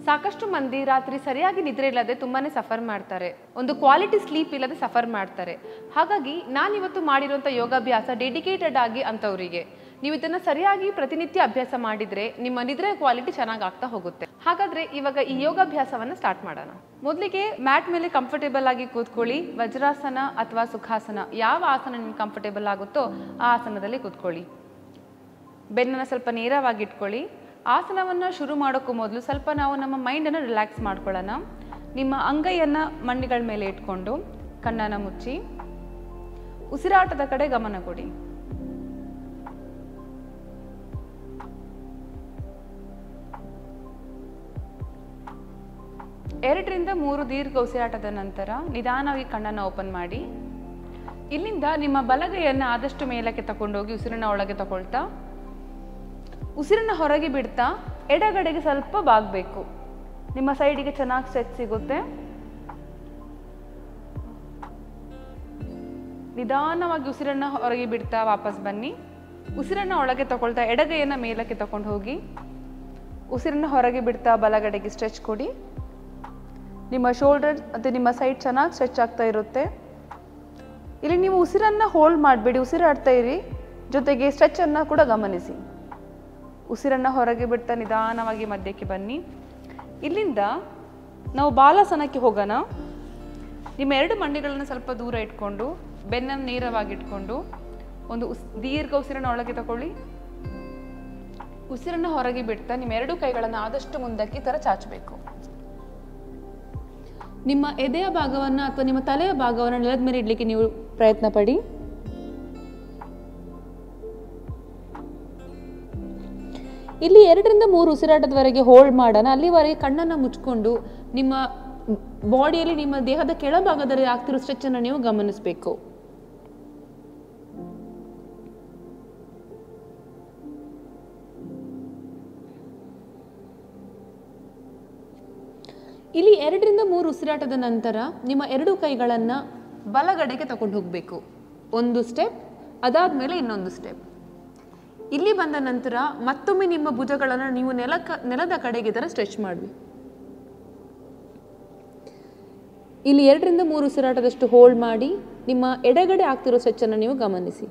ಸಾಕಷ್ಟು ಮಂದಿ ರಾತ್ರಿ ಸರಿಯಾಗಿ ನಿದ್ರೆ ಇಲ್ಲದೆ ತುಂಬಾನೇ ಸಫರ್ ಮಾಡ್ತಾರೆ, ಒಂದು ಕ್ವಾಲಿಟಿ ಸ್ಲೀಪ್ ಇಲ್ಲದೆ ಸಫರ್ ಮಾಡ್ತಾರೆ. ಹಾಗಾಗಿ ನಾನಿವತ್ತು ಮಾಡಿರುವಂಥ ಯೋಗಾಭ್ಯಾಸ ಡೆಡಿಕೇಟೆಡ್ ಆಗಿ ಅಂಥವರಿಗೆ. ನೀವು ಇದನ್ನು ಸರಿಯಾಗಿ ಪ್ರತಿನಿತ್ಯ ಅಭ್ಯಾಸ ಮಾಡಿದರೆ ನಿಮ್ಮ ನಿದ್ರೆ ಕ್ವಾಲಿಟಿ ಚೆನ್ನಾಗಿ ಆಗ್ತಾ ಹೋಗುತ್ತೆ. ಹಾಗಾದರೆ ಇವಾಗ ಈ ಯೋಗಾಭ್ಯಾಸವನ್ನು ಸ್ಟಾರ್ಟ್ ಮಾಡೋಣ. ಮೊದಲಿಗೆ ಮ್ಯಾಟ್ ಮೇಲೆ ಕಂಫರ್ಟೇಬಲ್ ಆಗಿ ಕೂತ್ಕೊಳ್ಳಿ. ವಜ್ರಾಸನ ಅಥವಾ ಸುಖಾಸನ, ಯಾವ ಆಸನ ನಿಮ್ಗೆ ಕಂಫರ್ಟೇಬಲ್ ಆಗುತ್ತೋ ಆ ಆಸನದಲ್ಲಿ ಕೂತ್ಕೊಳ್ಳಿ. ಬೆನ್ನನ್ನು ಸ್ವಲ್ಪ ನೇರವಾಗಿ ಇಟ್ಕೊಳ್ಳಿ. ಆಸನವನ್ನು ಶುರು ಮಾಡೋಕ್ಕೂ ಮೊದಲು ಸ್ವಲ್ಪ ನಾವು ನಮ್ಮ ಮೈಂಡನ್ನು ರಿಲ್ಯಾಕ್ಸ್ ಮಾಡ್ಕೊಳ್ಳೋಣ. ನಿಮ್ಮ ಅಂಗೈಯನ್ನು ಮಂಡಿಗಳ ಮೇಲೆ ಇಟ್ಕೊಂಡು ಕಣ್ಣನ್ನು ಮುಚ್ಚಿ ಉಸಿರಾಟದ ಕಡೆ ಗಮನ ಕೊಡಿ. ಎರಡರಿಂದ 3 ದೀರ್ಘ ಉಸಿರಾಟದ ನಂತರ ನಿಧಾನವಾಗಿ ಕಣ್ಣನ್ನು ಓಪನ್ ಮಾಡಿ. ಇಲ್ಲಿಂದ ನಿಮ್ಮ ಬಲಗೈಯನ್ನು ಆದಷ್ಟು ಮೇಲಕ್ಕೆ ತಗೊಂಡೋಗಿ ಉಸಿರನ್ನ ಒಳಗೆ ತಗೊಳ್ತಾ ಉಸಿರನ್ನ ಹೊರಗೆ ಬಿಡ್ತಾ ಎಡಗಡೆಗೆ ಸ್ವಲ್ಪ ಬಾಗಬೇಕು. ನಿಮ್ಮ ಸೈಡಿಗೆ ಚೆನ್ನಾಗಿ ಸ್ಟ್ರೆಚ್ ಸಿಗುತ್ತೆ. ನಿಧಾನವಾಗಿ ಉಸಿರನ್ನ ಹೊರಗೆ ಬಿಡ್ತಾ ವಾಪಸ್ ಬನ್ನಿ. ಉಸಿರನ್ನ ಒಳಗೆ ತಗೊಳ್ತಾ ಎಡಗೈಯನ್ನು ಮೇಲಕ್ಕೆ ತಗೊಂಡು ಹೋಗಿ ಉಸಿರನ್ನ ಹೊರಗೆ ಬಿಡ್ತಾ ಬಲಗಡೆಗೆ ಸ್ಟ್ರೆಚ್ ಕೊಡಿ. ನಿಮ್ಮ ಶೋಲ್ಡರ್ ಮತ್ತು ನಿಮ್ಮ ಸೈಡ್ ಚೆನ್ನಾಗಿ ಸ್ಟ್ರೆಚ್ ಆಗ್ತಾ ಇರುತ್ತೆ. ಇಲ್ಲಿ ನೀವು ಉಸಿರನ್ನು ಹೋಲ್ಡ್ ಮಾಡಬೇಡಿ, ಉಸಿರಾಡ್ತಾ ಇರಿ, ಜೊತೆಗೆ ಸ್ಟ್ರೆಚನ್ನು ಕೂಡ ಗಮನಿಸಿ. ಉಸಿರನ್ನು ಹೊರಗೆ ಬಿಡ್ತಾ ನಿಧಾನವಾಗಿ ಮಧ್ಯಕ್ಕೆ ಬನ್ನಿ. ಇಲ್ಲಿಂದ ನಾವು ಬಾಲಾಸನಕ್ಕೆ ಹೋಗೋಣ. ನಿಮ್ಮ 2 ಮಂಡಿಗಳನ್ನು ಸ್ವಲ್ಪ ದೂರ ಇಟ್ಕೊಂಡು ಬೆನ್ನನ್ನು ನೇರವಾಗಿ ಇಟ್ಕೊಂಡು ಒಂದು ದೀರ್ಘ ಉಸಿರನ್ನು ಒಳಗೆ ತಗೊಳ್ಳಿ. ಉಸಿರನ್ನು ಹೊರಗೆ ಬಿಡ್ತಾ ನಿಮ್ಮ 2 ಕೈಗಳನ್ನು ಆದಷ್ಟು ಮುಂದಕ್ಕೆ ಈ ಥರ ಚಾಚಬೇಕು. ನಿಮ್ಮ ಎದೆಯ ಭಾಗವನ್ನು ಅಥವಾ ನಿಮ್ಮ ತಲೆಯ ಭಾಗವನ್ನು ನೆಲದ ಮೇಲೆ ಇಡ್ಲಿಕ್ಕೆ ನೀವು ಪ್ರಯತ್ನ ಪಡಿ. ಇಲ್ಲಿ 2ರಿಂದ 3 ಉಸಿರಾಟದವರೆಗೆ ಹೋಲ್ಡ್ ಮಾಡೋಣ. ಅಲ್ಲಿವರೆಗೆ ಕಣ್ಣನ್ನು ಮುಚ್ಕೊಂಡು ನಿಮ್ಮ ಬಾಡಿಯಲ್ಲಿ, ನಿಮ್ಮ ದೇಹದ ಕೆಳಭಾಗದಲ್ಲಿ ಆಗ್ತಿರೋ ಸ್ಟ್ರೆಚ್ ಅನ್ನು ನೀವು ಗಮನಿಸಬೇಕು. ಇಲ್ಲಿ 2ರಿಂದ 3 ಉಸಿರಾಟದ ನಂತರ ನಿಮ್ಮ 2 ಕೈಗಳನ್ನು ಬಲಗಡೆಗೆ ತಗೊಂಡು ಹೋಗಬೇಕು. ಒಂದು ಸ್ಟೆಪ್, ಅದಾದ್ಮೇಲೆ ಇನ್ನೊಂದು ಸ್ಟೆಪ್. ಇಲ್ಲಿ ಬಂದ ನಂತರ ಮತ್ತೊಮ್ಮೆ ನಿಮ್ಮ ಭುಜಗಳನ್ನು ನೀವು ನೆಲದ ಕಡೆಗೆ ಇದರ ಸ್ಟ್ರೆಚ್ ಮಾಡಿ. ಇಲ್ಲಿ 2ರಿಂದ 3 ಉಸಿರಾಟದಷ್ಟು ಹೋಲ್ಡ್ ಮಾಡಿ ನಿಮ್ಮ ಎಡಗಡೆ ಆಗ್ತಿರೋ ಸ್ಟ್ರೆಚ್ ಅನ್ನು ನೀವು ಗಮನಿಸಿ.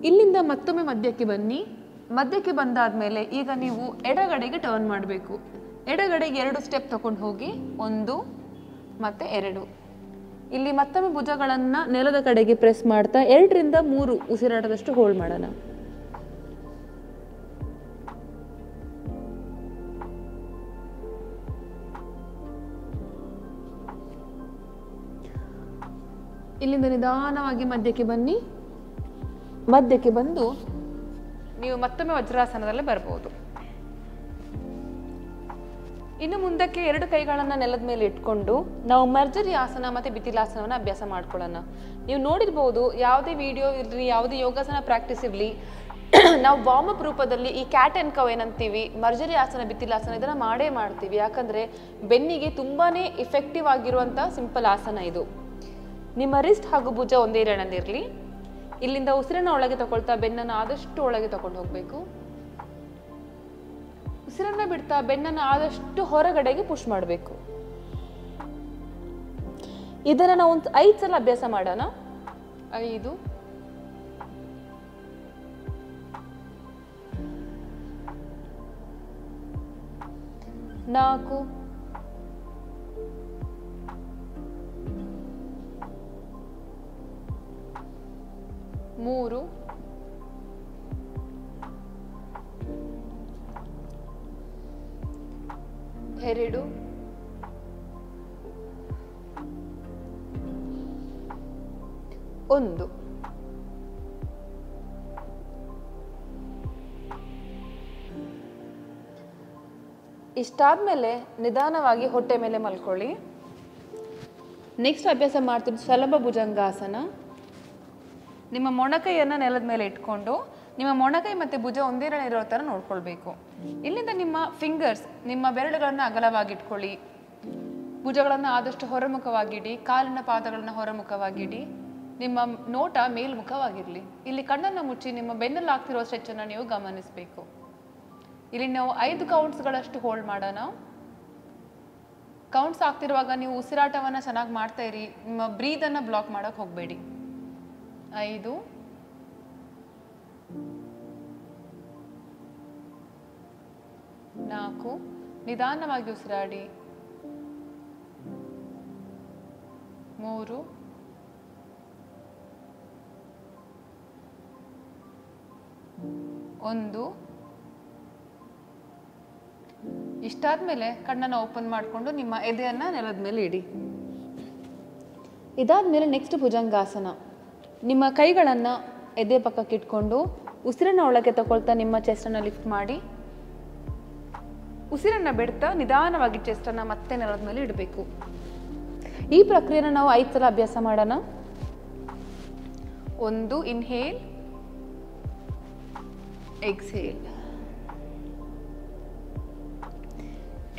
ಇಲ್ಲಿಂದ ಮತ್ತೊಮ್ಮೆ ಮಧ್ಯಕ್ಕೆ ಬನ್ನಿ. ಮಧ್ಯಕ್ಕೆ ಬಂದಾದ್ಮೇಲೆ ಈಗ ನೀವು ಎಡಗಡೆಗೆ ಟರ್ನ್ ಮಾಡಬೇಕು. ಎಡಗಡೆಗೆ 2 ಸ್ಟೆಪ್ ತಗೊಂಡು ಹೋಗಿ 1 ಮತ್ತೆ 2. ಇಲ್ಲಿ ಮತ್ತೊಮ್ಮೆ ಭುಜಗಳನ್ನು ನೆಲದ ಕಡೆಗೆ ಪ್ರೆಸ್ ಮಾಡ್ತಾ 2ರಿಂದ 3 ಉಸಿರಾಟದಷ್ಟು ಹೋಲ್ಡ್ ಮಾಡೋಣ. ಇಲ್ಲಿಂದ ನಿಧಾನವಾಗಿ ಮಧ್ಯಕ್ಕೆ ಬನ್ನಿ. ಮಧ್ಯಕ್ಕೆ ಬಂದು ನೀವು ಮತ್ತೊಮ್ಮೆ ವಜ್ರಾಸನದಲ್ಲೇ ಬರ್ಬೋದು. ಇನ್ನು ಮುಂದಕ್ಕೆ 2 ಕೈಗಳನ್ನು ನೆಲದ ಮೇಲೆ ಇಟ್ಕೊಂಡು ನಾವು ಮರ್ಜರಿ ಆಸನ ಮತ್ತು ಬಿತಿಲಾಸನವನ್ನು ಅಭ್ಯಾಸ ಮಾಡ್ಕೊಳ್ಳೋಣ. ನೀವು ನೋಡಿರ್ಬೋದು, ಯಾವುದೇ ವಿಡಿಯೋ ಇರಲಿ, ಯಾವುದೇ ಯೋಗಾಸನ ಪ್ರಾಕ್ಟೀಸ್ ಇರಲಿ, ನಾವು ವಾರ್ಮಪ್ ರೂಪದಲ್ಲಿ ಈ ಕ್ಯಾಟ್ ಆ್ಯಂಡ್ ಕವ್ ಏನಂತೀವಿ, ಮರ್ಜರಿ ಆಸನ, ಬಿತಿಲಾಸನ ಇದನ್ನು ಮಾಡೇ ಮಾಡ್ತೀವಿ. ಯಾಕಂದರೆ ಬೆನ್ನಿಗೆ ತುಂಬಾ ಇಫೆಕ್ಟಿವ್ ಆಗಿರುವಂಥ ಸಿಂಪಲ್ ಆಸನ ಇದು. ನಿಮ್ಮ ರಿಸ್ಟ್ ಹಾಗೂ ಭುಜ ಒಂದೇ ಇರಲಿ. ಇಲ್ಲಿಂದ ಉಸಿರನ್ನ ಒಳಗೆ ತಗೊಳ್ತಾ ಬೆನ್ನನ್ನು ಆದಷ್ಟು ಒಳಗೆ ತಗೊಂಡು ಹೋಗಬೇಕು. ಉಸಿರನ್ನ ಬಿಡ್ತಾ ಬೆನ್ನನ್ನು ಆದಷ್ಟು ಹೊರಗಡೆಗೆ ಪುಷ್ ಮಾಡಬೇಕು. ಇದನ್ನು ನಾವು ಒಂದು 5 ಸಲ ಅಭ್ಯಾಸ ಮಾಡೋಣ. 5 4 3 2 1. ಇಷ್ಟಾದ್ಮೇಲೆ ನಿಧಾನವಾಗಿ ಹೊಟ್ಟೆ ಮೇಲೆ ಮಲ್ಕೊಳ್ಳಿ. ನೆಕ್ಸ್ಟ್ ಅಭ್ಯಾಸ ಮಾಡ್ತಿದ್ದು ಸಲಭ ಭುಜಂಗಾಸನ. ನಿಮ್ಮ ಮೊಣಕೈಯನ್ನು ನೆಲದ ಮೇಲೆ ಇಟ್ಕೊಂಡು ನಿಮ್ಮ ಮೊಣಕೈ ಮತ್ತು ಭುಜ ಒಂದೇ ಇರೋ ಥರ ನೋಡ್ಕೊಳ್ಬೇಕು. ಇಲ್ಲಿಂದ ನಿಮ್ಮ ಫಿಂಗರ್ಸ್, ನಿಮ್ಮ ಬೆರಳುಗಳನ್ನು ಅಗಲವಾಗಿ ಇಟ್ಕೊಳ್ಳಿ. ಭುಜಗಳನ್ನು ಆದಷ್ಟು ಹೊರಮುಖವಾಗಿಡಿ, ಕಾಲಿನ ಪಾದಗಳನ್ನು ಹೊರಮುಖವಾಗಿಡಿ. ನಿಮ್ಮ ನೋಟ ಮೇಲ್ಮುಖವಾಗಿರಲಿ. ಇಲ್ಲಿ ಕಣ್ಣನ್ನು ಮುಚ್ಚಿ ನಿಮ್ಮ ಬೆನ್ನಲ್ಲಿ ಆಗ್ತಿರೋ ಸ್ಟ್ರೆಚ್ಚನ್ನು ನೀವು ಗಮನಿಸಬೇಕು. ಇಲ್ಲಿ ನಾವು 5 ಕೌಂಟ್ಸ್ಗಳಷ್ಟು ಹೋಲ್ಡ್ ಮಾಡೋಣ. ಕೌಂಟ್ಸ್ ಆಗ್ತಿರುವಾಗ ನೀವು ಉಸಿರಾಟವನ್ನು ಚೆನ್ನಾಗಿ ಮಾಡ್ತಾ ಇರಿ. ನಿಮ್ಮ ಬ್ರೀದನ್ನು ಬ್ಲಾಕ್ ಮಾಡೋಕ್ಕೆ ಹೋಗಬೇಡಿ. 5 4 ನಿಧಾನವಾಗಿ ಉಸಿರಾಡಿ. 3 1. ಇಷ್ಟಾದ್ಮೇಲೆ ಕಣ್ಣನ್ನು ಓಪನ್ ಮಾಡಿಕೊಂಡು ನಿಮ್ಮ ಎದೆಯನ್ನ ನೆಲದ ಮೇಲೆ ಇಡಿ. ಇದಾದ್ಮೇಲೆ ನೆಕ್ಸ್ಟ್ ಭುಜಂಗಾಸನ. ನಿಮ್ಮ ಕೈಗಳನ್ನು ಎದೆ ಪಕ್ಕಕ್ಕೆ ಇಟ್ಕೊಂಡು ಉಸಿರನ್ನ ಒಳಗೆ ತಗೊಳ್ತಾ ನಿಮ್ಮ ಚೆಸ್ಟನ್ನು ಲಿಫ್ಟ್ ಮಾಡಿ, ಉಸಿರನ್ನ ಬಿಡ್ತಾ ನಿಧಾನವಾಗಿ ಚೆಸ್ಟನ್ನು ಮತ್ತೆ ನೆಲದ ಮೇಲೆ ಇಡಬೇಕು. ಈ ಪ್ರಕ್ರಿಯೆನ ನಾವು 5 ಸಲ ಅಭ್ಯಾಸ ಮಾಡೋಣ. 1 inhale, exhale.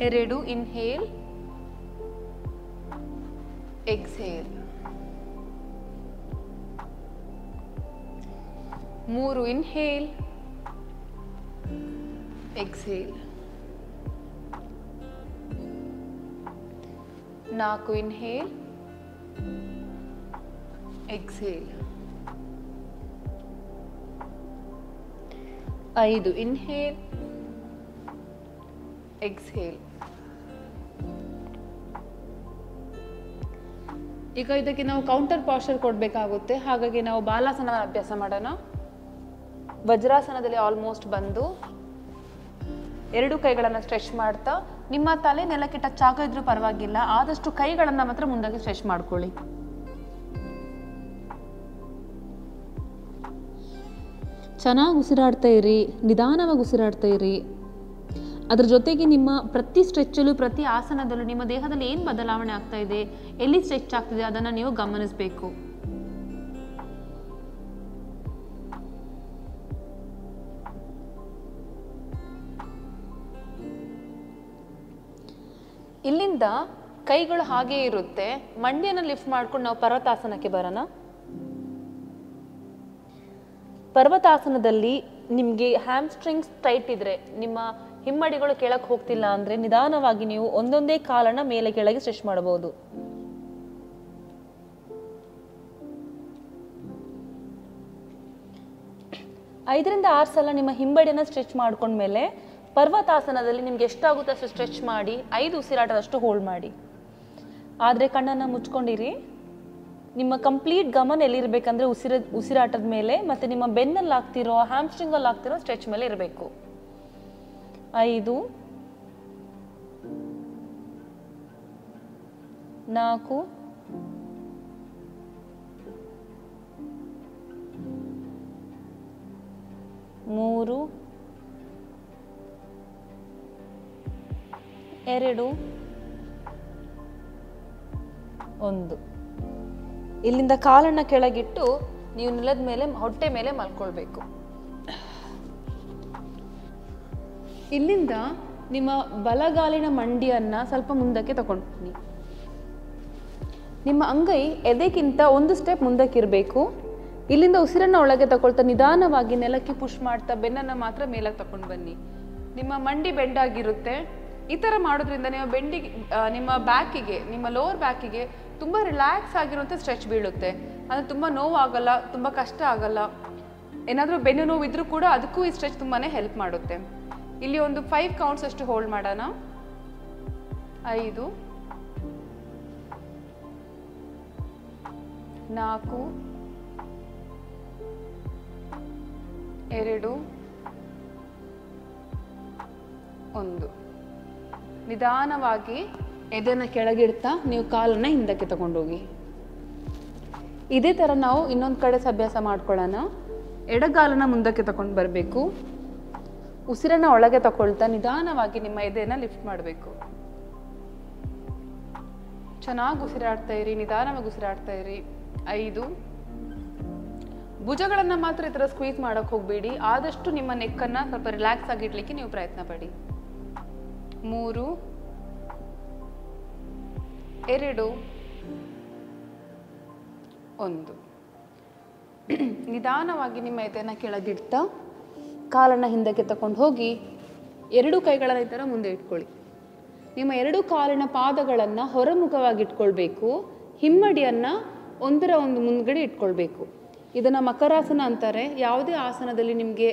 2 inhale, exhale. 3 inhale, exhale. 4 inhale, exhale. 5 inhale, exhale. ಈಗ ಇದಕ್ಕೆ ನಾವು ಕೌಂಟರ್ ಪಾಸ್ಚರ್ ಕೊಡಬೇಕಾಗುತ್ತೆ. ಹಾಗಾಗಿ ನಾವು ಬಾಲಾಸನ ಅಭ್ಯಾಸ ಮಾಡೋಣ. ವಜ್ರಾಸನದಲ್ಲಿ ಆಲ್ಮೋಸ್ಟ್ ಬಂದು 2 ಕೈಗಳನ್ನು ಸ್ಟ್ರೆಚ್ ಮಾಡ್ತಾ, ನಿಮ್ಮ ತಲೆ ನೆಲಕ್ಕೆ ಟಚ್ ಆಗಿದ್ರೂ ಪರವಾಗಿಲ್ಲ, ಆದಷ್ಟು ಕೈಗಳನ್ನು ಮಾತ್ರ ಮುಂದಕ್ಕೆ ಸ್ಟ್ರೆಚ್ ಮಾಡ್ಕೊಳ್ಳಿ. ಚೆನ್ನಾಗಿ ಉಸಿರಾಡ್ತಾ ಇರಿ, ನಿಧಾನವಾಗಿ ಉಸಿರಾಡ್ತಾ ಇರಿ. ಅದ್ರ ಜೊತೆಗೆ ನಿಮ್ಮ ಪ್ರತಿ ಸ್ಟ್ರೆಚ್ಚಲ್ಲೂ, ಪ್ರತಿ ಆಸನದಲ್ಲೂ ನಿಮ್ಮ ದೇಹದಲ್ಲಿ ಏನು ಬದಲಾವಣೆ ಆಗ್ತಾ ಇದೆ, ಎಲ್ಲಿ ಸ್ಟ್ರೆಚ್ ಆಗ್ತಿದೆ ಅದನ್ನು ನೀವು ಗಮನಿಸಬೇಕು. ಇಲ್ಲಿಂದ ಕೈಗಳು ಹಾಗೇ ಇರುತ್ತೆ. ಮಂಡಿಯನ್ನು ಲಿಫ್ಟ್ ಮಾಡ್ಕೊಂಡು ನಾವು ಪರ್ವತಾಸನಕ್ಕೆ ಬರೋಣ. ಪರ್ವತಾಸನದಲ್ಲಿ ನಿಮಗೆ ಹ್ಯಾಮ್ಸ್ಟ್ರಿಂಗ್ಸ್ ಟೈಟ್ ಇದ್ರೆ, ನಿಮ್ಮ ಹಿಮ್ಮಡಿಗಳು ಕೆಳಕ್ಕೆ ಹೋಗ್ತಿಲ್ಲ ಅಂದ್ರೆ ನಿಧಾನವಾಗಿ ನೀವು ಒಂದೊಂದೇ ಕಾಲನ್ನ ಮೇಲೆ ಕೆಳಗೆ ಸ್ಟ್ರೆಚ್ ಮಾಡಬಹುದು. ಐದರಿಂದ 6 ಸಲ ನಿಮ್ಮ ಹಿಂಬಡಿಯನ್ನು ಸ್ಟ್ರೆಚ್ ಮಾಡ್ಕೊಂಡ್ಮೇಲೆ ಪರ್ವತಾಸನದಲ್ಲಿ ನಿಮ್ಗೆ ಎಷ್ಟಾಗುತ್ತೆ ಅಷ್ಟು ಸ್ಟ್ರೆಚ್ ಮಾಡಿ 5 ಉಸಿರಾಟದಷ್ಟು ಹೋಲ್ಡ್ ಮಾಡಿ. ಆದರೆ ಕಣ್ಣನ್ನು ಮುಚ್ಕೊಂಡಿರಿ. ನಿಮ್ಮ ಕಂಪ್ಲೀಟ್ ಗಮನ ಎಲ್ಲಿರ್ಬೇಕಂದ್ರೆ ಉಸಿರಾಟದ ಮೇಲೆ ಮತ್ತು ನಿಮ್ಮ ಬೆನ್ನಲ್ಲಿ ಆಗ್ತಿರೋ, ಹ್ಯಾಮ್ಸ್ಟ್ರಿಂಗಲ್ಲಿ ಆಗ್ತಿರೋ ಸ್ಟ್ರೆಚ್ ಮೇಲೆ ಇರಬೇಕು. 5 4 3 2 1. ಇಲ್ಲಿಂದ ಕಾಲನ್ನು ಕೆಳಗಿಟ್ಟು ನೀವು ನೆಲದ ಮೇಲೆ, ಹೊಟ್ಟೆ ಮೇಲೆ ಮಲ್ಕೊಳ್ಬೇಕು. ಇಲ್ಲಿಂದ ನಿಮ್ಮ ಬಲಗಾಲಿನ ಮಂಡಿಯನ್ನ ಸ್ವಲ್ಪ ಮುಂದಕ್ಕೆ ತಗೊಂಡು ಬನ್ನಿ. ನಿಮ್ಮ ಅಂಗೈ ಎದೆಗಿಂತ 1 ಸ್ಟೆಪ್ ಮುಂದಕ್ಕಿರಬೇಕು. ಇಲ್ಲಿಂದ ಉಸಿರನ್ನ ಒಳಗೆ ತಗೊಳ್ತಾ ನಿಧಾನವಾಗಿ ನೆಲಕ್ಕೆ ಪುಷ್ ಮಾಡ್ತಾ ಬೆನ್ನನ್ನು ಮಾತ್ರ ಮೇಲಕ್ಕೆ ತಗೊಂಡು ಬನ್ನಿ. ನಿಮ್ಮ ಮಂಡಿ ಬೆಂಡಾಗಿರುತ್ತೆ. ಈ ಥರ ಮಾಡೋದ್ರಿಂದ ನಿಮ್ಮ ಬ್ಯಾಕಿಗೆ, ನಿಮ್ಮ ಲೋವರ್ ಬ್ಯಾಕಿಗೆ ತುಂಬ ರಿಲ್ಯಾಕ್ಸ್ ಆಗಿರುವಂಥ ಸ್ಟ್ರೆಚ್ ಬೀಳುತ್ತೆ. ಅಂದರೆ ತುಂಬ ನೋವಾಗಲ್ಲ, ತುಂಬ ಕಷ್ಟ ಆಗಲ್ಲ. ಏನಾದರೂ ಬೆನ್ನು ನೋವು ಇದ್ರೂ ಕೂಡ ಅದಕ್ಕೂ ಈ ಸ್ಟ್ರೆಚ್ ತುಂಬಾ ಹೆಲ್ಪ್ ಮಾಡುತ್ತೆ. ಇಲ್ಲಿ ಒಂದು 5 ಕೌಂಟ್ಸ್ ಅಷ್ಟು ಹೋಲ್ಡ್ ಮಾಡೋಣ. 5 4 2 1. ನಿಧಾನವಾಗಿ ಎದೆನ ಕೆಳಗಿಡ್ತಾ ನೀವು ಕಾಲನ್ನು ಹಿಂದಕ್ಕೆ ತಗೊಂಡೋಗಿ. ಇದೇ ಥರ ನಾವು ಇನ್ನೊಂದು ಕಡೆ ಅಭ್ಯಾಸ ಮಾಡ್ಕೊಳ್ಳೋಣ. ಎಡಗಾಲನ್ನು ಮುಂದಕ್ಕೆ ತಗೊಂಡು ಬರಬೇಕು. ಉಸಿರನ್ನ ಒಳಗೆ ತಗೊಳ್ತಾ ನಿಧಾನವಾಗಿ ನಿಮ್ಮ ಎದೆನ ಲಿಫ್ಟ್ ಮಾಡಬೇಕು. ಚೆನ್ನಾಗಿ ಉಸಿರಾಡ್ತಾ ಇರಿ, ನಿಧಾನವಾಗಿ ಉಸಿರಾಡ್ತಾ ಇರಿ. 5 ಭುಜಗಳನ್ನು ಮಾತ್ರ ಈ ಥರ ಸ್ಕ್ವೀಸ್ ಮಾಡೋಕ್ಕೆ ಹೋಗಬೇಡಿ. ಆದಷ್ಟು ನಿಮ್ಮ ನೆಕ್ಕನ್ನು ಸ್ವಲ್ಪ ರಿಲ್ಯಾಕ್ಸ್ ಆಗಿಡ್ಲಿಕ್ಕೆ ನೀವು ಪ್ರಯತ್ನ ಪಡಿ. 3 2 1. ನಿಧಾನವಾಗಿ ನಿಮ್ಮ ಎದೆಯನ್ನು ಕೆಳಗಿಡ್ತಾ ಕಾಲನ್ನು ಹಿಂದಕ್ಕೆ ತಗೊಂಡು ಹೋಗಿ 2 ಕೈಗಳನ್ನು ಈ ಥರ ಮುಂದೆ ಇಟ್ಕೊಳ್ಳಿ. ನಿಮ್ಮ 2 ಕಾಲಿನ ಪಾದಗಳನ್ನು ಹೊರಮುಖವಾಗಿ ಇಟ್ಕೊಳ್ಬೇಕು. ಹಿಮ್ಮಡಿಯನ್ನು ಒಂದರ ಒಂದು ಮುಂದ್ಗಡೆ ಇಟ್ಕೊಳ್ಬೇಕು. ಇದನ್ನು ಮಕರಾಸನ ಅಂತಾರೆ. ಯಾವುದೇ ಆಸನದಲ್ಲಿ ನಿಮಗೆ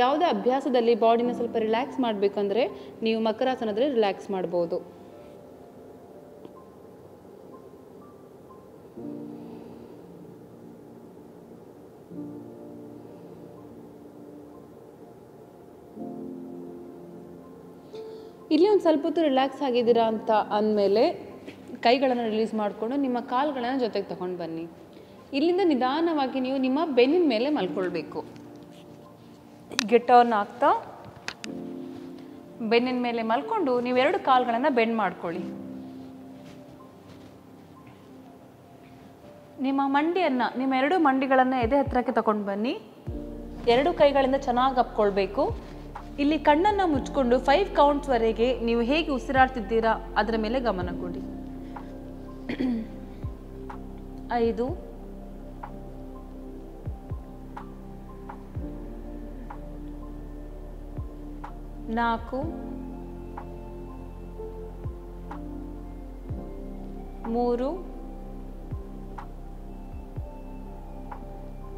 ಯಾವುದೇ ಅಭ್ಯಾಸದಲ್ಲಿ ಬಾಡಿನ ಸ್ವಲ್ಪ ರಿಲ್ಯಾಕ್ಸ್ ಮಾಡಬೇಕಂದ್ರೆ ನೀವು ಮಕರಾಸನದಲ್ಲಿ ರಿಲ್ಯಾಕ್ಸ್ ಮಾಡ್ಬೋದು. ಇಲ್ಲಿ ಒಂದು ಸ್ವಲ್ಪ ಹೊತ್ತು ರಿಲ್ಯಾಕ್ಸ್ ಆಗಿದ್ದೀರಾ ಅಂತ ಅಂದಮೇಲೆ ಕೈಗಳನ್ನು ರಿಲೀಸ್ ಮಾಡಿಕೊಂಡು ನಿಮ್ಮ ಕಾಲುಗಳನ್ನು ಜೊತೆಗೆ ತಗೊಂಡು ಬನ್ನಿ. ಇಲ್ಲಿಂದ ನಿಧಾನವಾಗಿ ನೀವು ನಿಮ್ಮ ಬೆನ್ನಿನ ಮೇಲೆ ಮಲ್ಕೊಳ್ಬೇಕು. ಹೀಗೆ ಟರ್ನ್ ಆಗ್ತಾ ಬೆನ್ನಿನ ಮೇಲೆ ಮಲ್ಕೊಂಡು ನೀವು 2 ಕಾಲುಗಳನ್ನು ಬೆಂಡ್ ಮಾಡ್ಕೊಳ್ಳಿ. ನಿಮ್ಮ ಮಂಡಿಯನ್ನು, ನಿಮ್ಮ 2 ಮಂಡಿಗಳನ್ನು ಎದೆ ಹತ್ತಿರಕ್ಕೆ ತಗೊಂಡು ಬನ್ನಿ. 2 ಕೈಗಳಿಂದ ಚೆನ್ನಾಗಿ ಅಪ್ಕೊಳ್ಬೇಕು. ಇಲ್ಲಿ ಕಣ್ಣನ್ನು ಮುಚ್ಕೊಂಡು 5 ಕೌಂಟ್ಸ್ವರೆಗೆ ನೀವು ಹೇಗೆ ಉಸಿರಾಡ್ತಿದ್ದೀರಾ ಅದರ ಮೇಲೆ ಗಮನ ಕೊಡಿ. 5 4 3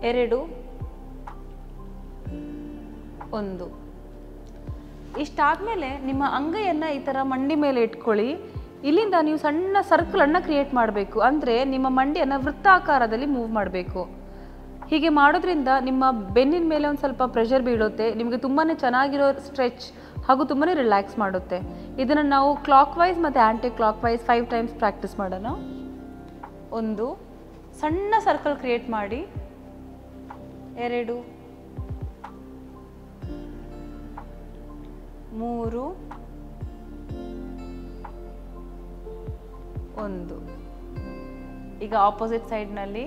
2 1. ಇಷ್ಟಾದಮೇಲೆ ನಿಮ್ಮ ಅಂಗೈಯನ್ನು ಈ ಥರ ಮಂಡಿ ಮೇಲೆ ಇಟ್ಕೊಳ್ಳಿ. ಇಲ್ಲಿಂದ ನೀವು ಸಣ್ಣ ಸರ್ಕಲನ್ನು ಕ್ರಿಯೇಟ್ ಮಾಡಬೇಕು. ಅಂದರೆ ನಿಮ್ಮ ಮಂಡಿಯನ್ನು ವೃತ್ತಾಕಾರದಲ್ಲಿ ಮೂವ್ ಮಾಡಬೇಕು. ಹೀಗೆ ಮಾಡೋದ್ರಿಂದ ನಿಮ್ಮ ಬೆನ್ನಿನ ಮೇಲೆ ಒಂದು ಸ್ವಲ್ಪ ಪ್ರೆಷರ್ ಬೀಳುತ್ತೆ. ನಿಮಗೆ ತುಂಬಾ ಚೆನ್ನಾಗಿರೋ ಸ್ಟ್ರೆಚ್ ಹಾಗೂ ತುಂಬಾ ರಿಲ್ಯಾಕ್ಸ್ ಮಾಡುತ್ತೆ. ಇದನ್ನು ನಾವು ಕ್ಲಾಕ್ ವೈಸ್ ಮತ್ತು anticlockwise 5 times practice ಮಾಡೋಣ. 1 ಸಣ್ಣ ಸರ್ಕಲ್ ಕ್ರಿಯೇಟ್ ಮಾಡಿ. 2 3 1. ಈಗ ಆಪೋಸಿಟ್ ಸೈಡ್ನಲ್ಲಿ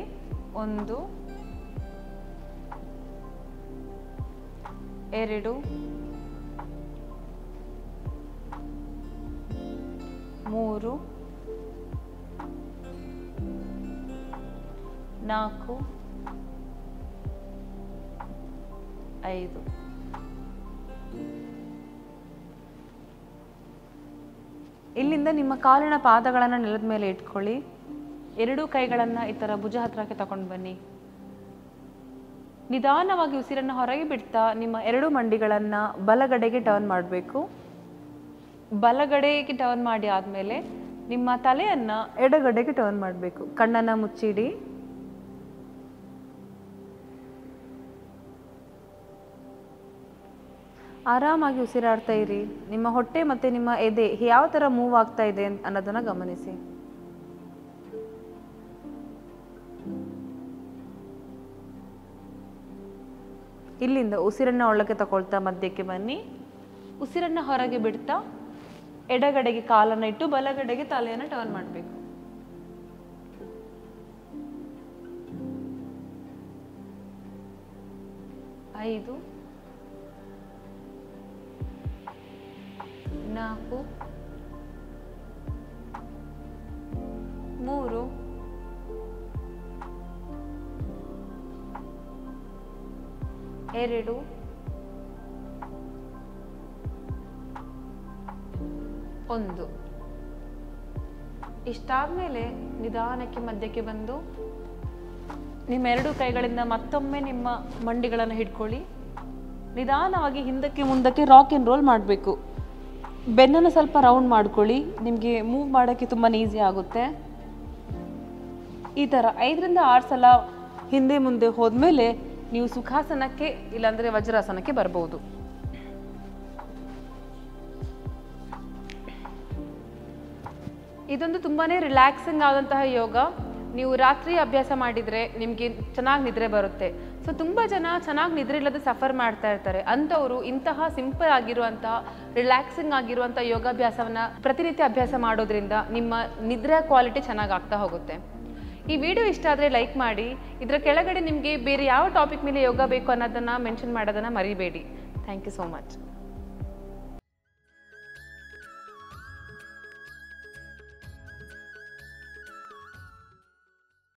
1 2 3 4 5. ಇಲ್ಲಿಂದ ನಿಮ್ಮ ಕಾಲಿನ ಪಾದಗಳನ್ನು ನೆಲದ ಮೇಲೆ ಇಟ್ಕೊಳ್ಳಿ. 2 ಕೈಗಳನ್ನು ಈ ಥರ ಭುಜ ಹತ್ರಕ್ಕೆ ತಗೊಂಡು ಬನ್ನಿ. ನಿಧಾನವಾಗಿ ಉಸಿರನ್ನು ಹೊರಗೆ ಬಿಡ್ತಾ ನಿಮ್ಮ 2 ಮಂಡಿಗಳನ್ನು ಬಲಗಡೆಗೆ ಟರ್ನ್ ಮಾಡಬೇಕು. ಬಲಗಡೆಗೆ ಟರ್ನ್ ಮಾಡಿ ಆದಮೇಲೆ ನಿಮ್ಮ ತಲೆಯನ್ನು ಎಡಗಡೆಗೆ ಟರ್ನ್ ಮಾಡಬೇಕು. ಕಣ್ಣನ್ನು ಮುಚ್ಚಿಡಿ. ಆರಾಮಾಗಿ ಉಸಿರಾಡ್ತಾ ಇರಿ. ನಿಮ್ಮ ಹೊಟ್ಟೆ ಮತ್ತು ನಿಮ್ಮ ಎದೆ ಯಾವ ಥರ ಮೂವ್ ಆಗ್ತಾ ಇದೆ ಅನ್ನೋದನ್ನು ಗಮನಿಸಿ. ಇಲ್ಲಿಂದ ಉಸಿರನ್ನು ಒಳಗೆ ತಗೊಳ್ತಾ ಮಧ್ಯಕ್ಕೆ ಬನ್ನಿ. ಉಸಿರನ್ನು ಹೊರಗೆ ಬಿಡ್ತಾ ಎಡಗಡೆಗೆ ಕಾಲನ್ನು ಇಟ್ಟು ಬಲಗಡೆಗೆ ತಲೆಯನ್ನು ಟರ್ನ್ ಮಾಡಬೇಕು. ಐದು 4 3 2 1. ಇಷ್ಟಾದ್ಮೇಲೆ ನಿಧಾನಕ್ಕೆ ಮಧ್ಯಕ್ಕೆ ಬಂದು ನಿಮ್ಮ 2 ಕೈಗಳಿಂದ ಮತ್ತೊಮ್ಮೆ ನಿಮ್ಮ ಮಂಡಿಗಳನ್ನು ಹಿಡ್ಕೊಳ್ಳಿ. ನಿಧಾನವಾಗಿ ಹಿಂದಕ್ಕೆ ಮುಂದಕ್ಕೆ ರಾಕ್ ಆ್ಯಂಡ್ ರೋಲ್ ಮಾಡಬೇಕು. ಬೆನ್ನನ್ನು ಸ್ವಲ್ಪ ರೌಂಡ್ ಮಾಡ್ಕೊಳ್ಳಿ. ನಿಮಗೆ ಮೂವ್ ಮಾಡೋಕ್ಕೆ ತುಂಬಾ ಈಸಿ ಆಗುತ್ತೆ. ಈ ಥರ 5 ರಿಂದ 6 ಸಲ ಹಿಂದೆ ಮುಂದೆ ಹೋದ್ಮೇಲೆ ನೀವು ಸುಖಾಸನಕ್ಕೆ ಇಲ್ಲಾಂದರೆ ವಜ್ರಾಸನಕ್ಕೆ ಬರ್ಬೋದು. ಇದೊಂದು ತುಂಬಾ ರಿಲ್ಯಾಕ್ಸಿಂಗ್ ಆದಂತಹ ಯೋಗ. ನೀವು ರಾತ್ರಿ ಅಭ್ಯಾಸ ಮಾಡಿದರೆ ನಿಮಗೆ ಚೆನ್ನಾಗಿ ನಿದ್ರೆ ಬರುತ್ತೆ. ಸೊ ತುಂಬ ಜನ ಚೆನ್ನಾಗಿ ನಿದ್ರೆ ಇಲ್ಲದೆ ಸಫರ್ ಮಾಡ್ತಾ ಇರ್ತಾರೆ. ಅಂಥವರು ಇಂತಹ ಸಿಂಪಲ್ ಆಗಿರುವಂತಹ ರಿಲ್ಯಾಕ್ಸಿಂಗ್ ಆಗಿರುವಂಥ ಯೋಗಾಭ್ಯಾಸವನ್ನು ಪ್ರತಿನಿತ್ಯ ಅಭ್ಯಾಸ ಮಾಡೋದ್ರಿಂದ ನಿಮ್ಮ ನಿದ್ರೆ ಕ್ವಾಲಿಟಿ ಚೆನ್ನಾಗಿ ಆಗ್ತಾ ಹೋಗುತ್ತೆ. ಈ ವಿಡಿಯೋ ಇಷ್ಟ ಆದರೆ ಲೈಕ್ ಮಾಡಿ. ಇದರ ಕೆಳಗಡೆ ನಿಮಗೆ ಬೇರೆ ಯಾವ ಟಾಪಿಕ್ ಮೇಲೆ ಯೋಗ ಬೇಕು ಅನ್ನೋದನ್ನು ಮೆನ್ಷನ್ ಮಾಡೋದನ್ನು ಮರಿಬೇಡಿ. Thank you so much.